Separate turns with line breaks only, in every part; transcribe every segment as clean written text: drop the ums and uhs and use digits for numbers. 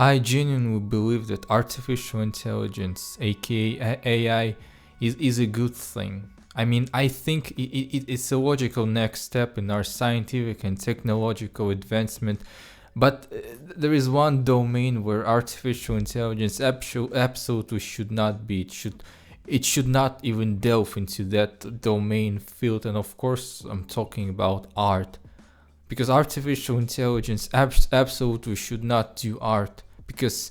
I genuinely believe that artificial intelligence, aka AI, is a good thing. I mean, I think it's a logical next step in our scientific and technological advancement. But there is one domain where artificial intelligence absolutely should not be. It should not even delve into that domain field. And of course, I'm talking about art, because artificial intelligence absolutely should not do art. Because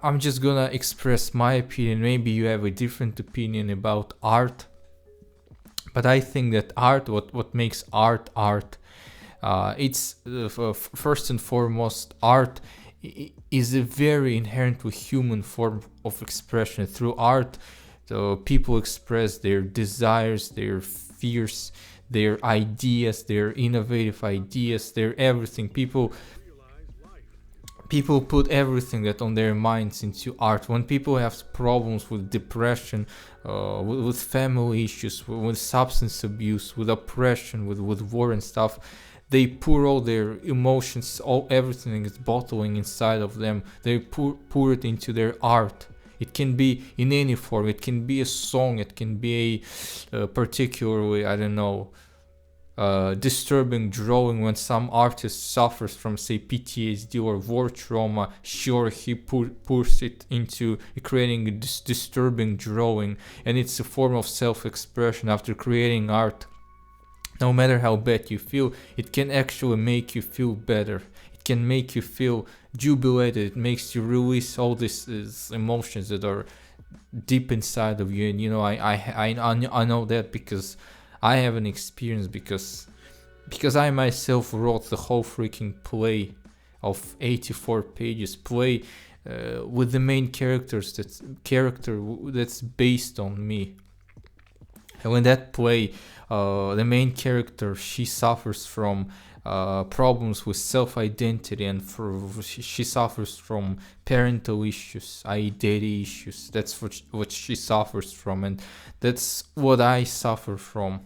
I'm just gonna express my opinion. Maybe you have a different opinion about art, but I think that art, what makes art art, it's first and foremost, art is a very inherently human form of expression. Through art, people express their desires, their fears, their ideas, their innovative ideas, their everything. People put everything that on their minds into art. When people have problems with depression, with family issues, with substance abuse, with oppression, with war and stuff, they pour all their emotions, all everything is bottling inside of them. They pour it into their art. It can be in any form. It can be a song. It can be a particularly, I don't know, disturbing drawing. When some artist suffers from, say, PTSD or war trauma, sure, he pours it into creating this disturbing drawing, and it's a form of self-expression. After creating art, no matter how bad you feel, it can actually make you feel better. It can make you feel jubilated. It makes you release all these emotions that are deep inside of you. And you know, I know that because I have an experience, because I myself wrote the whole freaking play of 84 pages, play with the main character that's based on me. And in that play, the main character, she suffers from problems with self-identity, and she suffers from parental issues, identity issues. That's what she suffers from, and that's what I suffer from.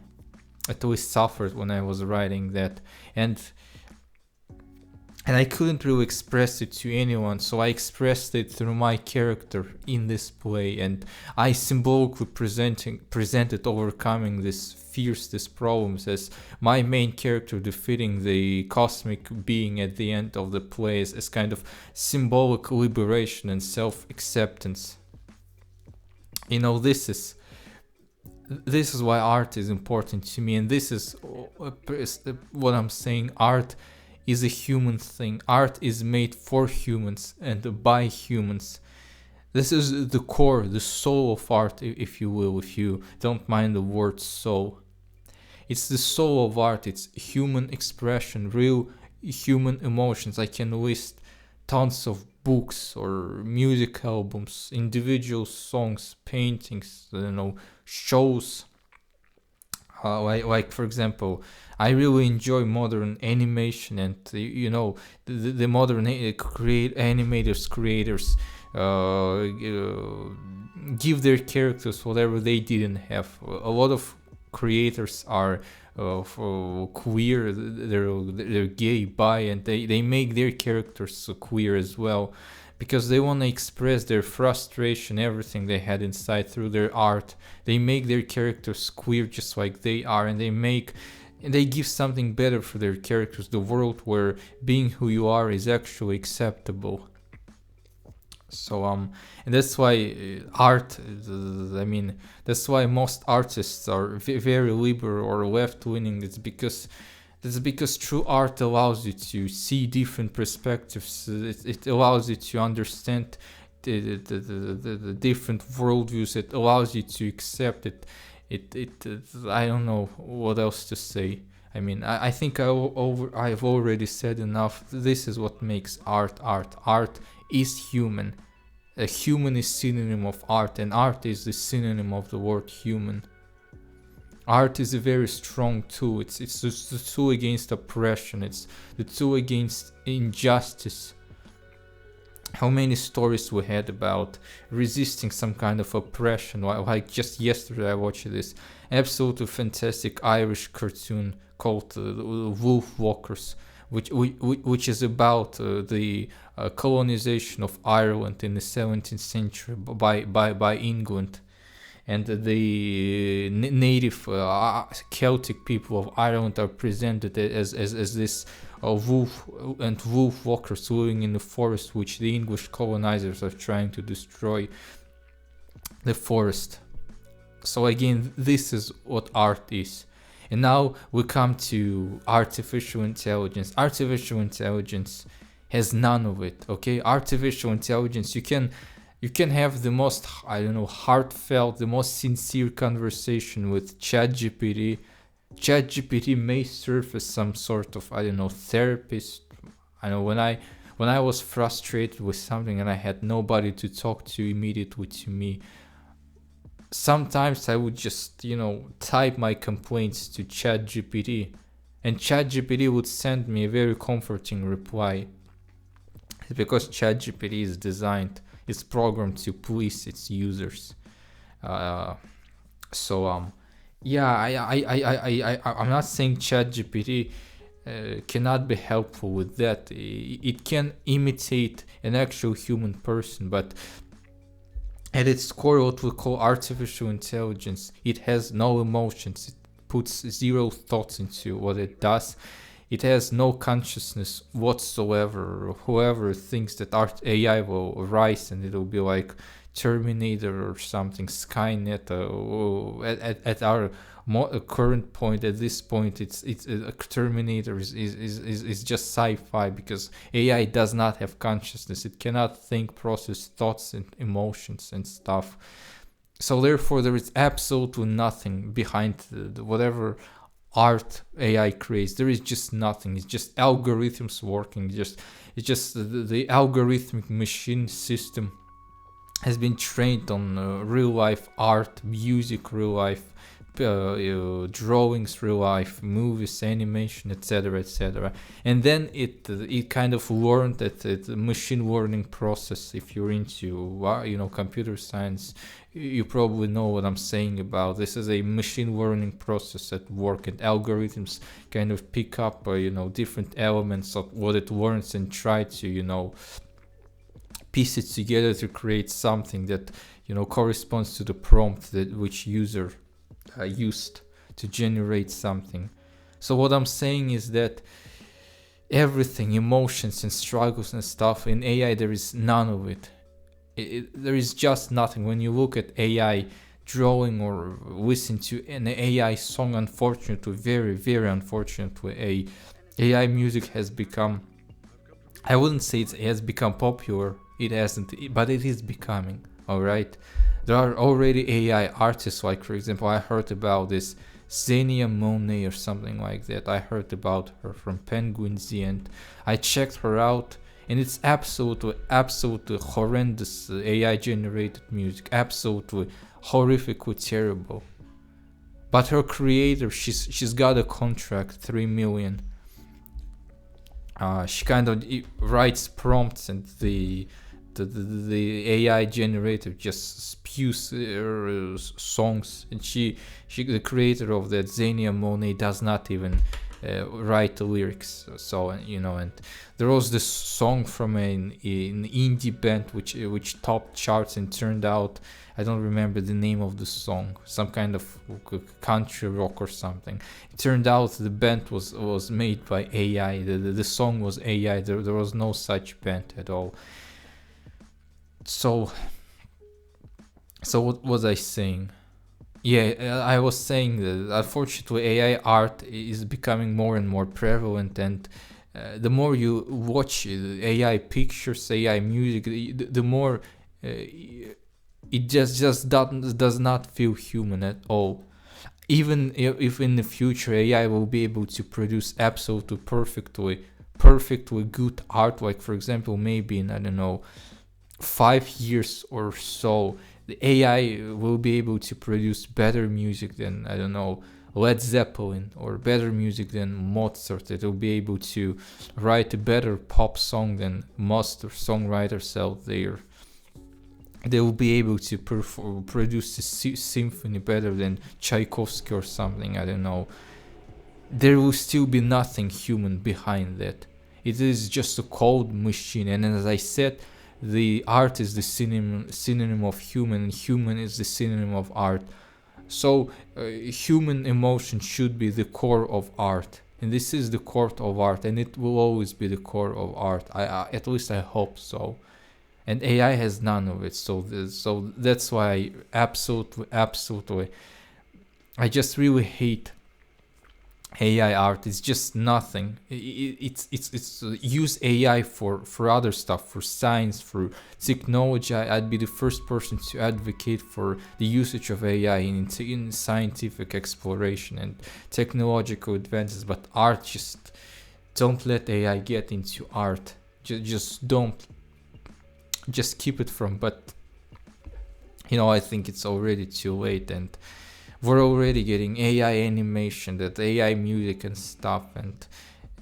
At least suffered when I was writing that, and I couldn't really express it to anyone, so I expressed it through my character in this play, and I symbolically presented overcoming these fears, these problems, as my main character defeating the cosmic being at the end of the play, as kind of symbolic liberation and self-acceptance. You know, this is why art is important to me, and this is what I'm saying. Art is a human thing. Art is made for humans and by humans. This is the core, the soul of art, if you will, if you don't mind the word soul. It's the soul of art. It's human expression, real human emotions. I can list tons of books or music albums, individual songs, paintings, shows. Like for example, I really enjoy modern animation, and the modern animators creators give their characters whatever they didn't have. A lot of creators are queer, they're gay, bi, and they make their characters queer as well, because they want to express their frustration, everything they had inside, through their art. They make their characters queer just like they are, and they give something better for their characters, the world where being who you are is actually acceptable. So and that's why art, that's why most artists are very liberal or left-leaning. It's because true art allows you to see different perspectives. It allows you to understand the different worldviews. It allows you to accept it. I don't know what else to say. I think I've already said enough. This is what makes art art. Art is human. A human is synonym of art, and art is the synonym of the word human. Art is a very strong tool. It's the tool against oppression. It's the tool against injustice. How many stories we had about resisting some kind of oppression? Like just yesterday I watched this absolutely fantastic Irish cartoon called Wolf Walkers, which is about the colonization of Ireland in the 17th century by England, and the native Celtic people of Ireland are presented as this wolf walkers living in the forest, which the English colonizers are trying to destroy the forest. So again, this is what art is. And now we come to artificial intelligence. Artificial intelligence has none of it. Okay, artificial intelligence, you can have the most, I don't know, heartfelt, the most sincere conversation with ChatGPT. ChatGPT may serve as some sort of, I don't know, therapist. I know when I was frustrated with something and I had nobody to talk to immediately to me, sometimes I would just, type my complaints to ChatGPT, and ChatGPT would send me a very comforting reply. Because ChatGPT is designed, it's programmed to please its users. I'm not saying ChatGPT cannot be helpful with that. It can imitate an actual human person, but at its core, what we call artificial intelligence, it has no emotions. It puts zero thoughts into what it does. It has no consciousness whatsoever. Whoever thinks that AI will rise and it'll be like Terminator or something, Skynet, at our current point, at this point, it's Terminator is just sci-fi, because AI does not have consciousness. It cannot think, process thoughts and emotions and stuff. So therefore, there is absolutely nothing behind the whatever art AI creates. There is just nothing. It's just algorithms working. It's just the algorithmic machine system has been trained on real life art, music, real life drawings, real life movies, animation, etc., etc. And then it kind of learned that machine learning process. If you're into computer science, you probably know what I'm saying about. This is a machine learning process at work, and algorithms kind of pick up different elements of what it learns and try to piece it together to create something that corresponds to the prompt that which user used to generate something. So what I'm saying is that everything, emotions and struggles and stuff in AI, there is none of it. There is just nothing. When you look at AI drawing or listen to an AI song, unfortunately, very, very unfortunately, AI music has become, I wouldn't say it has become popular. It hasn't, but it is becoming. All right, there are already AI artists. Like, for example, I heard about this Xenia Monet or something like that. I heard about her from Penguin Z, and I checked her out, and it's absolutely horrendous AI generated music, absolutely horrifically terrible. But her creator, she's got a contract, 3 million. She kind of writes prompts, and the AI generator just spews songs, and she the creator of that, Xenia Monet, does not even write the lyrics. So and there was this song from an indie band which topped charts and turned out, I don't remember the name of the song, some kind of country rock or something. It turned out the band was made by AI. The song was AI. There was no such band at all. So what was I saying? Yeah, I was saying that unfortunately AI art is becoming more and more prevalent, and the more you watch AI pictures, AI music, the more it just does not feel human at all. Even if in the future AI will be able to produce absolutely perfectly good art, like for example maybe in, I don't know, 5 years or so, the AI will be able to produce better music than, I don't know, Led Zeppelin, or better music than Mozart. It will be able to write a better pop song than most songwriters out there. They will be able to produce a symphony better than Tchaikovsky or something, I don't know. There will still be nothing human behind that. It is just a code machine. And as I said, the art is the synonym of human, and human is the synonym of art. So human emotion should be the core of art, and this is the core of art, and it will always be the core of art. At least I hope so. And AI has none of it, so that's why I absolutely, I just really hate AI art. Is just nothing. It's use AI for other stuff, for science, for technology. I'd be the first person to advocate for the usage of AI in scientific exploration and technological advances. But art, just don't let AI get into art. Just don't. Just keep it from. But I think it's already too late, and we're already getting AI animation, that AI music and stuff, and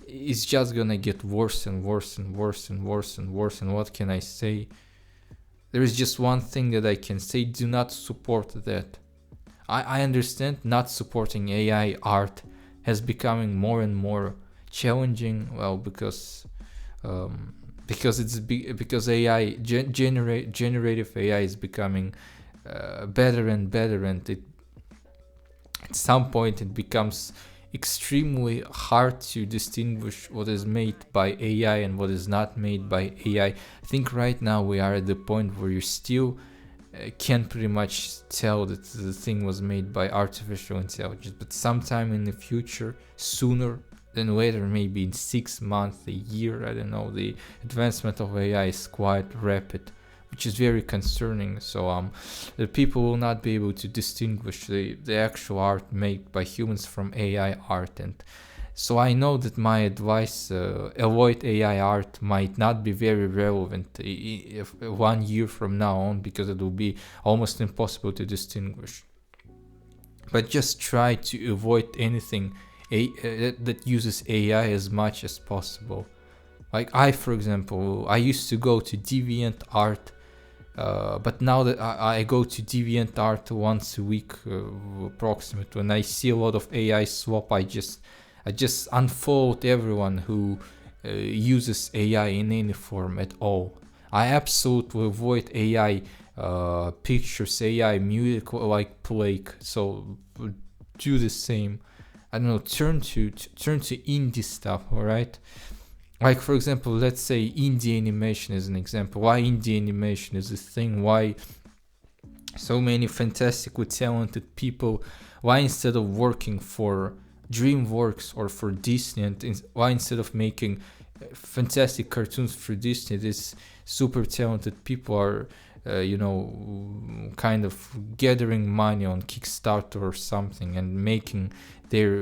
it's just gonna get worse and worse and worse and worse and worse. And what can I say? There is just one thing that I can say: do not support that. I understand not supporting AI art has becoming more and more challenging. Well, because AI generative AI is becoming better and better, and at some point it becomes extremely hard to distinguish what is made by AI and what is not made by AI. I think right now we are at the point where you still can pretty much tell that the thing was made by artificial intelligence, but sometime in the future, sooner than later, maybe in 6 months, a year, I don't know, the advancement of AI is quite rapid, which is very concerning. So the people will not be able to distinguish the actual art made by humans from AI art. And so I know that my advice, avoid AI art, might not be very relevant if 1 year from now on, because it will be almost impossible to distinguish. But just try to avoid anything that uses AI as much as possible. Like for example, I used to go to DeviantArt, but now that I go to DeviantArt once a week, approximately, when I see a lot of AI swap, I just unfollowed everyone who uses AI in any form at all. I absolutely avoid AI pictures, AI music like plague. So do the same. I don't know. Turn to indie stuff. All right. Like, for example, let's say indie animation is an example. Why indie animation is a thing? Why so many fantastically talented people? Why instead of working for DreamWorks or for Disney, and why instead of making fantastic cartoons for Disney, these super talented people are, kind of gathering money on Kickstarter or something and making their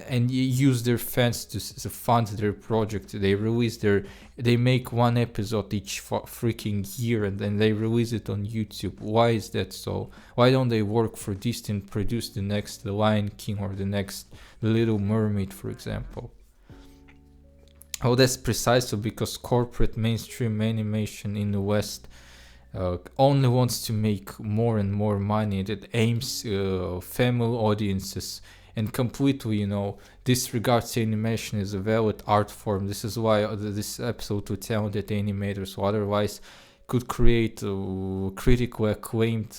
and use their fans to fund their project. They make one episode each freaking year, and then they release it on YouTube. Why is that so? Why don't they work for Disney and produce the next The Lion King or the next The Little Mermaid, for example? Oh, that's precisely because corporate mainstream animation in the West only wants to make more and more money, that aims family audiences and completely, disregards animation as a valid art form. This is why this absolutely talented animators, who otherwise could create critically acclaimed,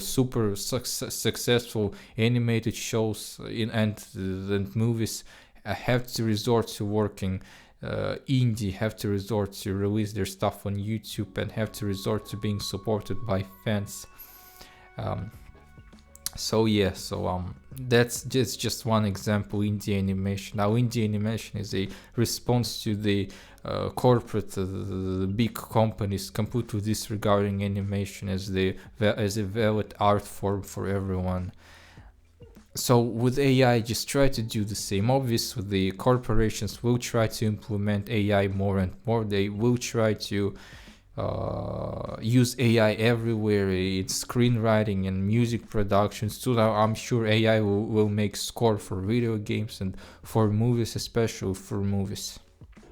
super successful animated shows and movies, have to resort to working indie, have to resort to release their stuff on YouTube, and have to resort to being supported by fans. That's just one example. Indie animation. Now, indie animation is a response to the corporate, the big companies completely disregarding animation as a valid art form for everyone. So with AI, just try to do the same. Obviously, the corporations will try to implement AI more and more. They will try to use AI everywhere in screenwriting and music productions. So I'm sure AI will make score for video games and for movies, especially for movies.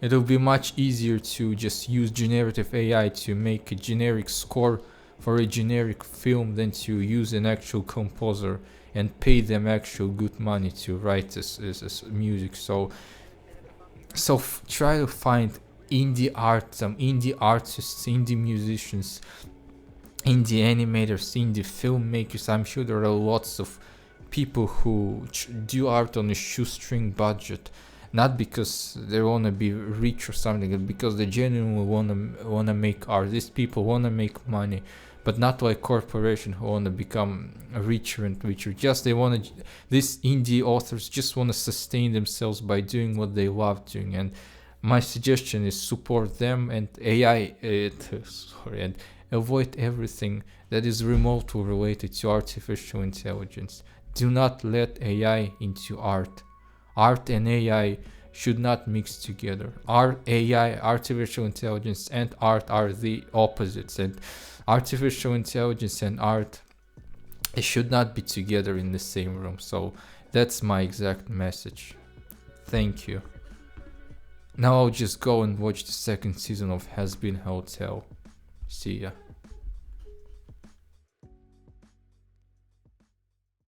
It'll be much easier to just use generative AI to make a generic score for a generic film than to use an actual composer and pay them actual good money to write this music. So So try to find indie art, some indie artists, indie musicians, indie animators, indie filmmakers. I'm sure there are lots of people who do art on a shoestring budget, not because they want to be rich or something, but because they genuinely want to make art. These people want to make money, but not like corporation who want to become richer and richer. Just they want to. These indie authors just want to sustain themselves by doing what they love doing. And my suggestion is support them and AI. And avoid everything that is remotely related to artificial intelligence. Do not let AI into art. Art and AI should not mix together. AI, artificial intelligence, and art are the opposites. And artificial intelligence and art, it should not be together in the same room. So that's my exact message. Thank you. Now I'll just go and watch the second season of Has Been Hotel. See ya.